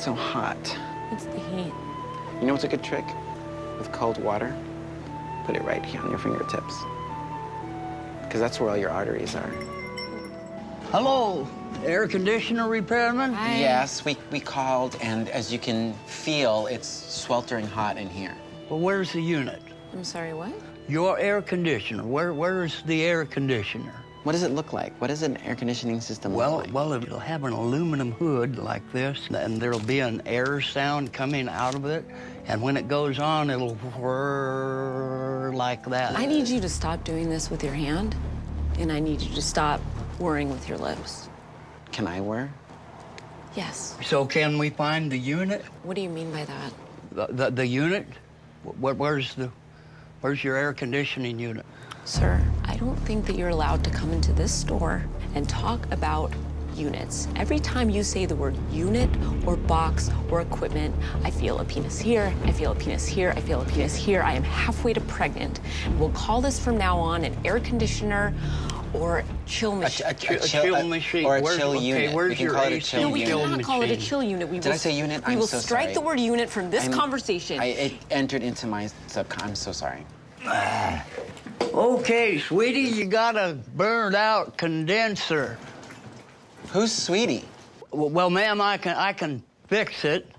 so hot? It's the heat. You know what's a good trick? With cold water, put it right here on your fingertips. Because that's where all your arteries are. Hello, air conditioner repairman? Hi. Yes, we called, and as you can feel, it's sweltering hot in here. Well, where's the unit? I'm sorry, what? Your air conditioner. Where's the air conditioner? What does it look like? What does an air conditioning system look like? Well, it'll have an aluminum hood like this, and there'll be an air sound coming out of it, and when it goes on, it'll whir like that. I need you to stop doing this with your hand, and I need you to stop whirring with your lips. Can I whir? Yes. So can we find the unit? What do you mean by that? The unit? Where's your air conditioning unit? Sir, I don't think that you're allowed to come into this store and talk about units. Every time you say the word unit or box or equipment, I feel a penis here, I feel a penis here, I feel a penis here. I am halfway to pregnant. We'll call this from now on an air conditioner or chill machine. A chill machine. Or a chill unit. Where's we can your call it a AC? chill No, we unit. cannot call it a chill unit. Did I say unit? We I'm will so strike sorry. the word unit from this conversation. It entered into my I'm so sorry. Okay, sweetie, you got a burned out condenser. Who's Sweetie? Well, ma'am, I can fix it.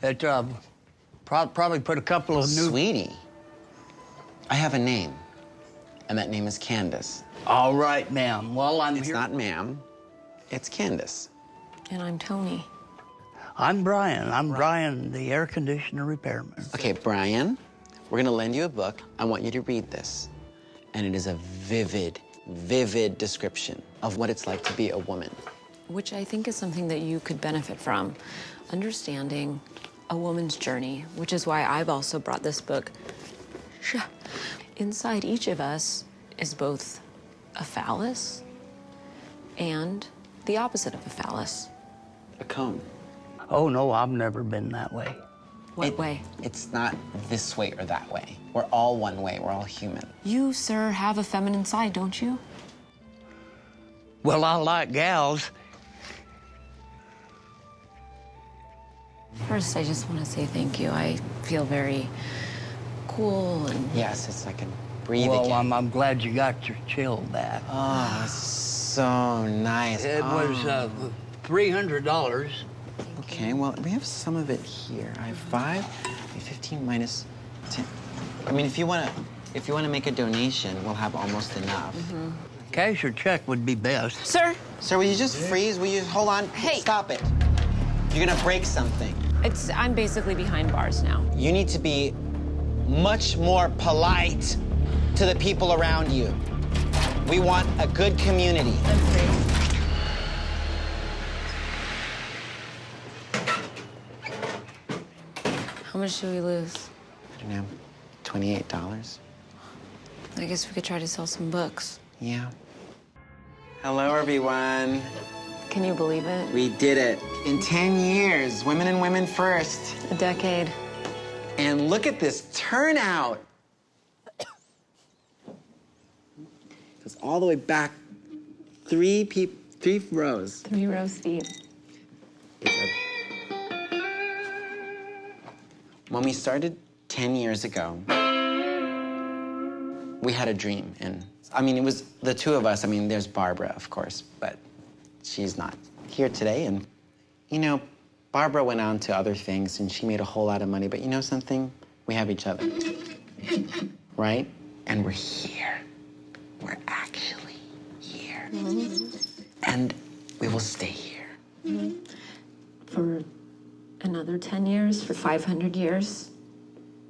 It probably put a couple of new. Sweetie? I have a name, and that name is Candace. All right, ma'am. Well, I'm It's here. not ma'am. It's Candace. And I'm Toni. I'm Brian. I'm Brian, the air conditioner repairman. Okay, Brian, we're gonna lend you a book. I want you to read this. And it is a vivid, vivid description of what it's like to be a woman. Which I think is something that you could benefit from. Understanding a woman's journey, which is why I've also brought this book. Inside each of us is both a phallus and the opposite of a phallus. A cone. Oh, no, I've never been that way. What way? It's not this way or that way. We're all one way. We're all human. You, sir, have a feminine side, don't you? Well, I like gals. First, I just want to say thank you. I feel very cool and... Yes, it's like a breathe Well, again. I'm glad you got your chill back. Oh, so nice. It was $300. Okay, well, we have some of it here. I have 5, 15 minus 10. I mean, if you want to make a donation, we'll have almost enough. Mm-hmm. Cash or check would be best. Sir? Sir, will you just freeze? Will you hold on? Hey. Stop it. You're gonna break something. I'm basically behind bars now. You need to be much more polite to the people around you. We want a good community. I'm free. How much do we lose? I don't know, $28? I guess we could try to sell some books. Yeah. Hello, everyone. Can you believe it? We did it. In 10 years, women and women first. A decade. And look at this turnout. It's all the way back, 3 rows. 3 rows deep. When we started 10 years ago, we had a dream. And I mean, it was the two of us. I mean, there's Barbara, of course, but she's not here today. And, you know, Barbara went on to other things and she made a whole lot of money. But you know something? We have each other, right? And we're here. We're actually here. Mm-hmm. And we will stay here. Mm-hmm. For another 10 years, for 500 years,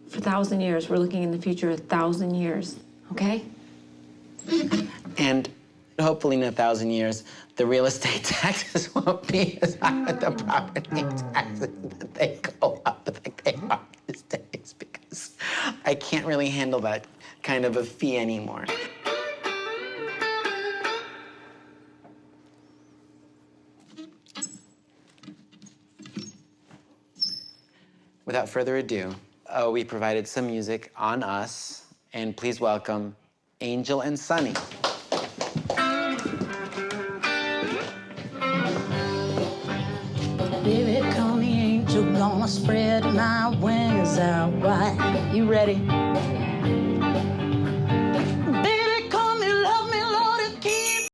for 1,000 years. We're looking in the future 1,000 years, okay? And hopefully in 1,000 years, the real estate taxes won't be as high as the property taxes that they go up like they are these days, because I can't really handle that kind of a fee anymore. Without further ado, we provided some music on us, and please welcome Angel and Sunny. Baby, call me spread my wings out wide. You ready? Baby, come, you love me, Lord, to keep.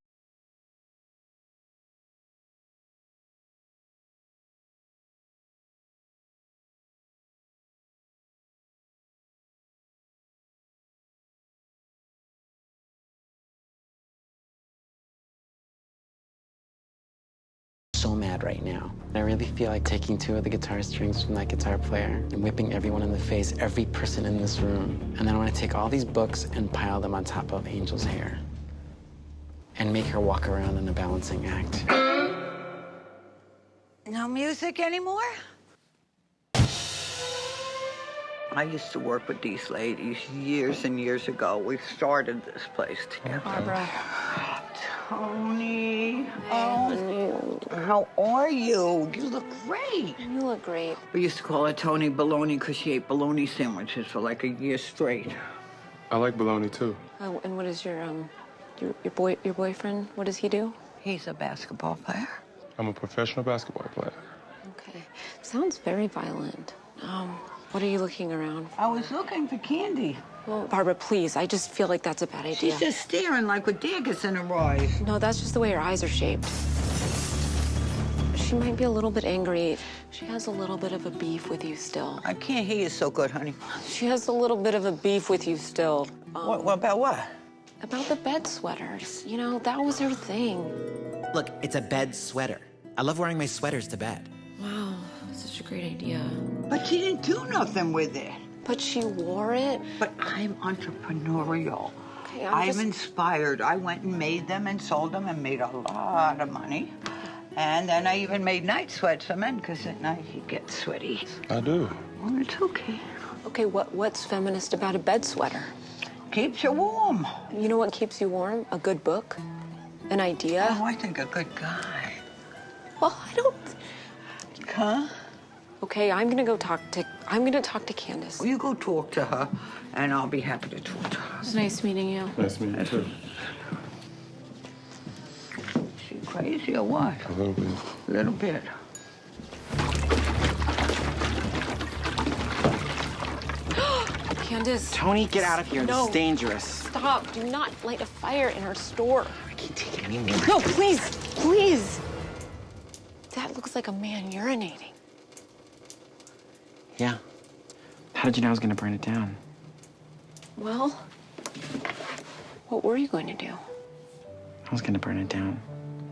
So mad right now. I really feel like taking two of the guitar strings from that guitar player and whipping everyone in the face, every person in this room. And then I want to take all these books and pile them on top of Angel's hair and make her walk around in a balancing act. No music anymore? I used to work with these ladies years and years ago. We started this place together. Barbara. Toni. Oh, how are you? You look great. You look great. We used to call her Toni Baloney because she ate bologna sandwiches for like a year straight. I like bologna too. Oh, and what is your boyfriend? What does he do? He's a basketball player. I'm a professional basketball player. Okay. Sounds very violent. What are you looking around? I was looking for Candy. Well, Barbara, please. I just feel like that's a bad idea. She's just staring like with daggers in her eyes. No, that's just the way her eyes are shaped. She might be a little bit angry. She has a little bit of a beef with you still. I can't hear you so good, honey. She has a little bit of a beef with you still. What about what? About the bed sweaters. You know, that was her thing. Look, it's a bed sweater. I love wearing my sweaters to bed. Wow, such a great idea. But she didn't do nothing with it. But she wore it. But I'm entrepreneurial. Okay, I'm inspired. I went and made them and sold them and made a lot of money. And then I even made night sweats for men because at night you get sweaty. I do. Well, it's okay. Okay, what's feminist about a bed sweater? Keeps you warm. You know what keeps you warm? A good book? An idea? Oh, I think a good guy. Well, I don't... Huh? Okay, I'm gonna talk to Candace. Well, you go talk to her, and I'll be happy to talk to her. It's nice meeting you. Nice to meet you too. She crazy or what? A little bit. A little bit. Candace. Toni, get out of here. No. This is dangerous. Stop. Do not light a fire in our store. I can't take it anymore. No, please. Please. That looks like a man urinating. Yeah. How did you know I was gonna burn it down? Well, what were you going to do? I was gonna burn it down.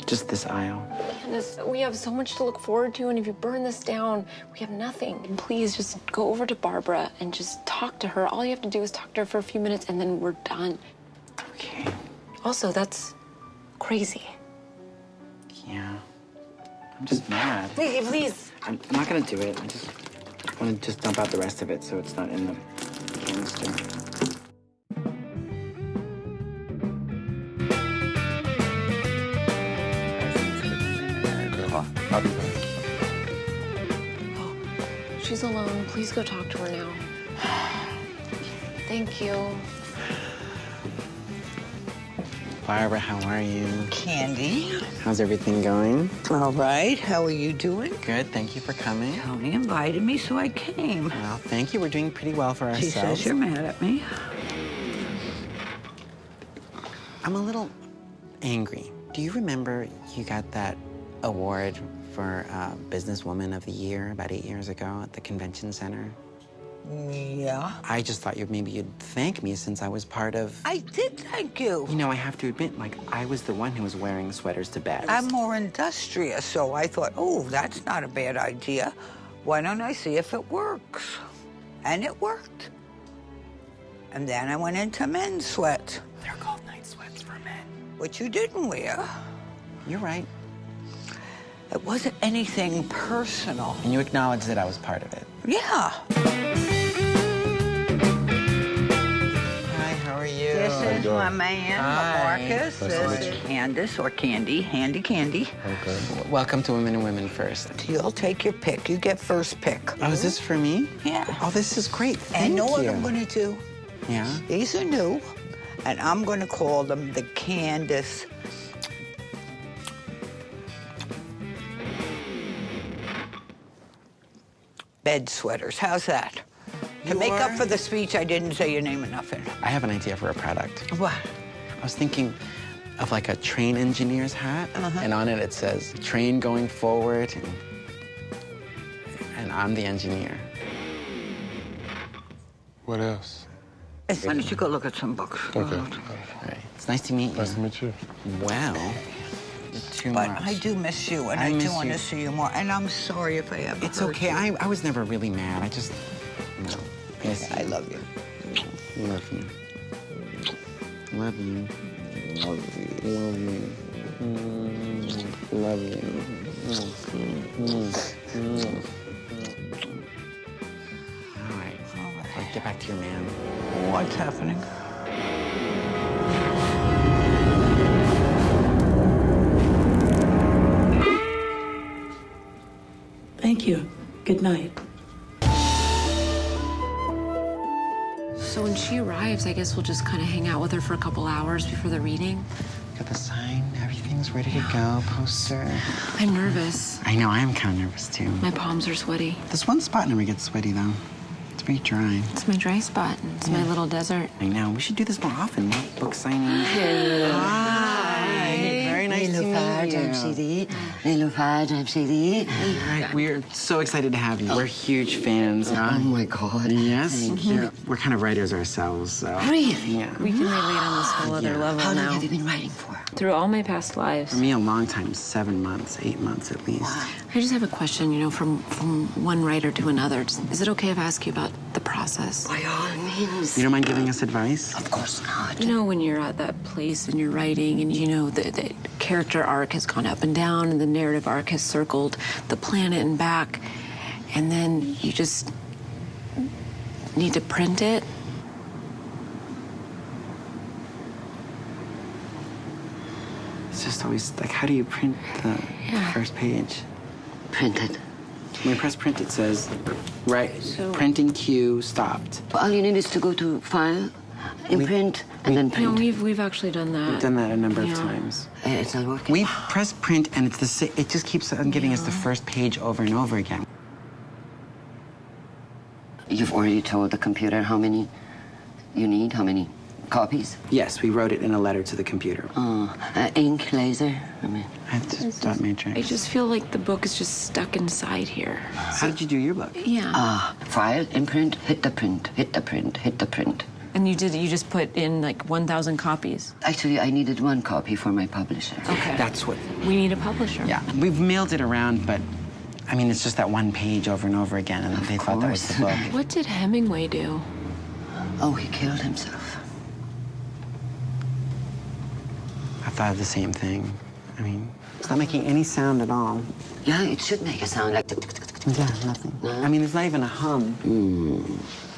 Just this aisle. Candace, we have so much to look forward to, and if you burn this down, we have nothing. Please just go over to Barbara and just talk to her. All you have to do is talk to her for a few minutes, and then we're done. Okay. Also, that's crazy. Yeah. I'm just mad. Please. I'm not gonna do it. I just want to just dump out the rest of it so it's not in the canister. I'll be back. Oh, she's alone. Please go talk to her now. Thank you. Barbara, how are you? Candy. How's everything going? All right. How are you doing? Good, thank you for coming. Toni invited me, so I came. Well, thank you. We're doing pretty well for ourselves. She says you're mad at me. I'm a little angry. Do you remember you got that award for Businesswoman of the Year about 8 years ago at the convention center? Yeah. I just thought maybe you'd thank me since I was part of... I did thank you. You know, I have to admit, like, I was the one who was wearing sweaters to bed. I'm more industrious, so I thought, oh, that's not a bad idea. Why don't I see if it works? And it worked. And then I went into men's sweats. They're called night sweats for men. Which you didn't wear. You're right. It wasn't anything personal. And you acknowledged that I was part of it. Yeah. Hi, how are you? This is my man, Hi. Marcus. Nice to This meet is you. Candace, or Candy, Handy Candy. Okay. Welcome to Women and Women First. You'll take your pick. You get first pick. Oh, is this for me? Yeah. Oh, this is great. Thank And know what you. I'm going to do? Yeah? These are new, and I'm going to call them the Candace. bed sweaters. How's that? To make up for the speech I didn't say your name enough in. I have an idea for a product. What? I was thinking of like a train engineer's hat, and on it says, train going forward, and I'm the engineer. What else? Why don't you go look at some books? Okay. All right. It's nice to meet you. Nice to meet you. Well, too But much. I do miss you, and I I do miss want you. to see you more. And I'm sorry if I ever It's hurt okay. you. I was never really mad. I just, no. Yes, I love you. Love you. Love you. Love you. Love you. Love you. All right. Let's get back to your man. What's happening? Thank you. Good night. So when she arrives, I guess we'll just kind of hang out with her for a couple hours before the reading. Got the sign. Everything's ready to go. Poster. I'm nervous. I know. I am kind of nervous, too. My palms are sweaty. This one spot never gets sweaty, though. It's very dry. It's my dry spot. It's my little desert. I know. We should do this more often. More book signings. Hi. Very nice to meet you. Right. We're so excited to have you. We're huge fans. Oh, my God. Yes. Thank you. We're kind of writers ourselves, so. Really? Yeah. We can relate on this whole other level How long now. have you been writing for? Through all my past lives. For me, a long time. 7 months, 8 months at least. I just have a question, from one writer to another. Is it okay if I ask you about the process? By all means. You don't mind giving us advice? Of course not. When you're at that place and you're writing and the character arc has gone up and down and the narrative arc has circled the planet and back, and then you just need to print it. It's just always like, how do you print the first page? Printed. When we press print, it says, printing queue stopped. All you need is to go to File, Imprint, and then print. We've actually done that. We've done that a number of times. It's not working. We press print, and it's it just keeps on giving us the first page over and over again. You've already told the computer how many you need, how many copies? Yes, we wrote it in a letter to the computer. Ink, laser, That's dot matrix. I just feel like the book is just stuck inside here. How did you do your book? Yeah. File, Imprint, hit the print, hit the print, hit the print. And you just put in like 1,000 copies. Actually, I needed 1 copy for my publisher. Okay. That's what. We need a publisher. Yeah, we've mailed it around, but I mean, it's just that one page over and over again, and they thought that was the book. What did Hemingway do? Oh, he killed himself. I thought of the same thing. I mean, it's not making any sound at all. Yeah, it should make a sound like... Yeah, nothing. I mean, it's not even a hum.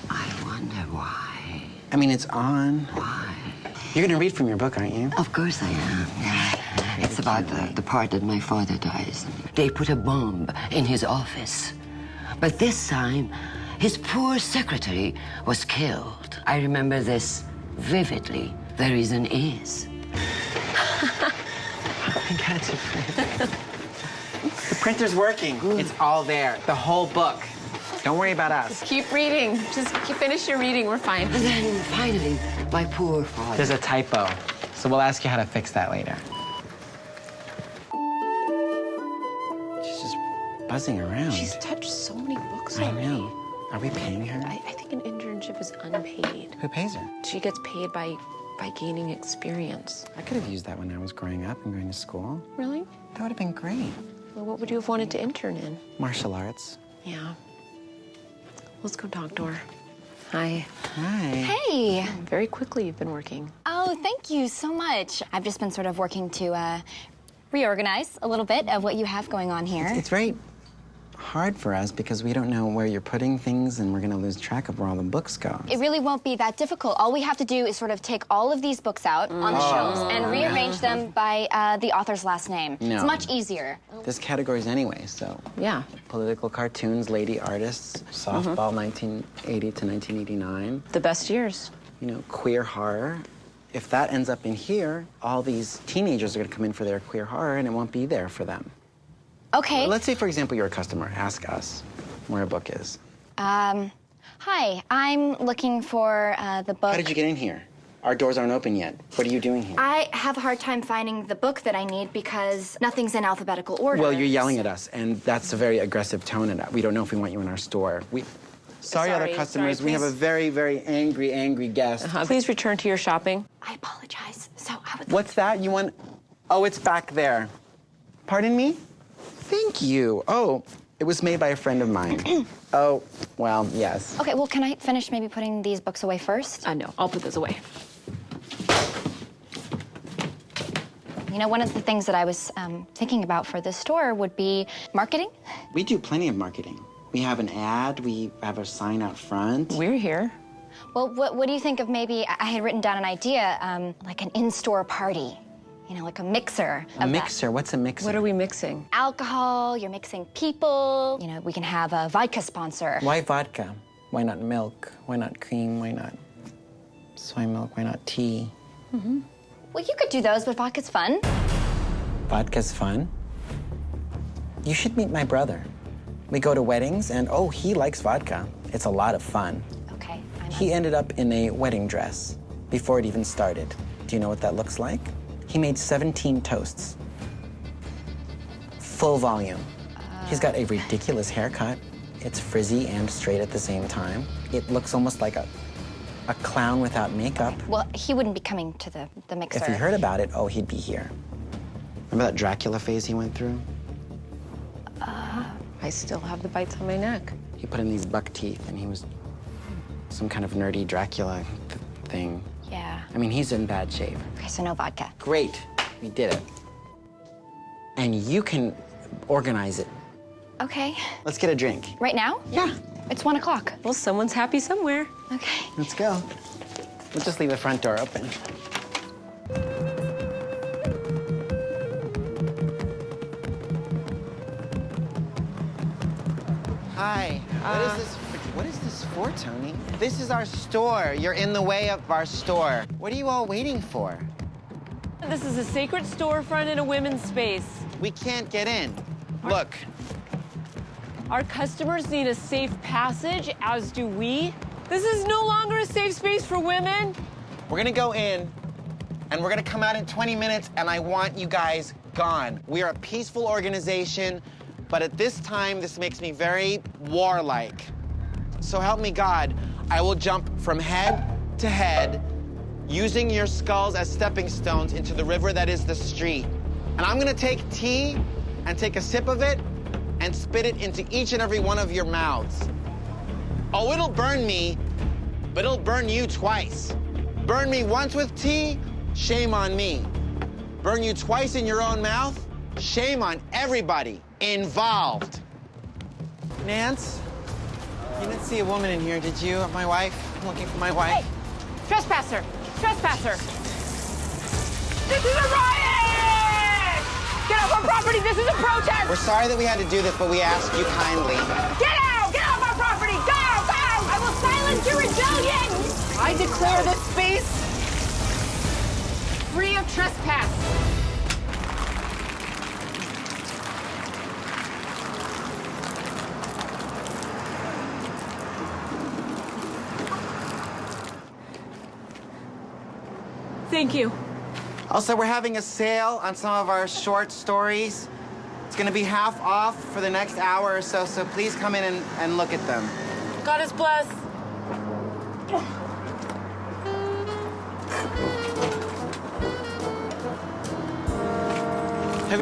I wonder why. I mean, it's on. Why? You're gonna read from your book, aren't you? Of course I am. Yeah. It's about the part that my father dies. They put a bomb in his office. But this time, his poor secretary was killed. I remember this vividly. The reason is... I got you. The printer's working. It's all there. The whole book. Don't worry about us. Keep reading. Just finish your reading. We're fine. And then, finally, my poor father... There's a typo, so we'll ask you how to fix that later. She's just buzzing around. She's touched so many books I already. know. Are we paying her? I think an internship is unpaid. Who pays her? She gets paid by gaining experience. I could have used that when I was growing up and going to school. Really? That would have been great. Well, what would you have wanted to intern in? Martial arts. Yeah. Let's go talk to her. Hi. Hi. Hey. Very quickly you've been working. Oh, thank you so much. I've just been sort of working to reorganize a little bit of what you have going on here. It's very hard for us because we don't know where you're putting things and we're going to lose track of where all the books go. It really won't be that difficult. All we have to do is sort of take all of these books out on the shelves and rearrange them by the author's last name. No. It's much easier. There's categories anyway, so. Yeah. Political cartoons, lady artists, softball 1980 to 1989. The best years. Queer horror. If that ends up in here, all these teenagers are going to come in for their queer horror and it won't be there for them. Okay. Let's say, for example, you're a customer. Ask us. where a book is. Hi, I'm looking for the book. How did you get in here? Our doors aren't open yet. What are you doing here? I have a hard time finding the book that I need because nothing's in alphabetical order. Well, you're yelling at us, and that's a very aggressive tone, and we don't know if we want you in our store. Sorry, other customers. sorry, we have a please. very, very angry guest. Please return to your shopping. I apologize. So I would. What's that? You want... Oh, it's back there. Pardon me? Thank you. Oh, it was made by a friend of mine. Oh, well, yes. Okay, well, can I finish maybe putting these books away first? No, I'll put those away. You know, one of the things that I was thinking about for this store would be marketing. We do plenty of marketing. We have an ad. We have a sign out front. We're here. Well, what do you think of maybe, I had written down an idea, like an in-store party. You know, like a mixer. A mixer? What's a mixer? What are we mixing? Alcohol, you're mixing people. You know, we can have a vodka sponsor. Why vodka? Why not milk? Why not cream? Why not soy milk? Why not tea? Well, you could do those, but vodka's fun. Vodka's fun? You should meet my brother. We go to weddings, and oh, he likes vodka. It's a lot of fun. Okay, He ended up in a wedding dress before it even started. Do you know what that looks like? He made 17 toasts. Full volume. He's got a ridiculous haircut. It's frizzy and straight at the same time. It looks almost like a clown without makeup. Well, he wouldn't be coming to the mixer. If he heard about it, oh, he'd be here. Remember that Dracula phase he went through? I still have the bites on my neck. He put in these buck teeth, and he was some kind of nerdy Dracula thing. Yeah. I mean, he's in bad shape. Okay, so no vodka. Great, we did it. And you can organize it. Okay. Let's get a drink. Right now? Yeah. It's 1 o'clock. Well, someone's happy somewhere. Okay. Let's go. We'll just leave the front door open. Hi. What is this for, Toni? This is our store. You're in the way of our store. What are you all waiting for? This is a sacred storefront in a women's space. We can't get in. Look. Our customers need a safe passage, as do we. This is no longer a safe space for women. We're gonna go in, and we're gonna come out in 20 minutes, and I want you guys gone. We are a peaceful organization, but at this time, this makes me very warlike. So help me God, I will jump from head to head, using your skulls as stepping stones into the river that is the street. And I'm gonna take tea and take a sip of it and spit it into each and every one of your mouths. Oh, it'll burn me, but it'll burn you twice. Burn me once with tea, shame on me. Burn you twice in your own mouth, shame on everybody involved. Nance, you didn't see a woman in here, did you? My wife? I'm looking for my wife. Hey, trespasser! Trespasser! This is a riot! Get off our property! This is a protest! We're sorry that we had to do this, but we ask you kindly. Get out! Get off our property! Go! Go! I will silence your rebellion! I declare this space free of trespass. Thank you. Also, we're having a sale on some of our short stories. It's gonna be half off for the next hour or so, so please come in and look at them. God is blessed. Have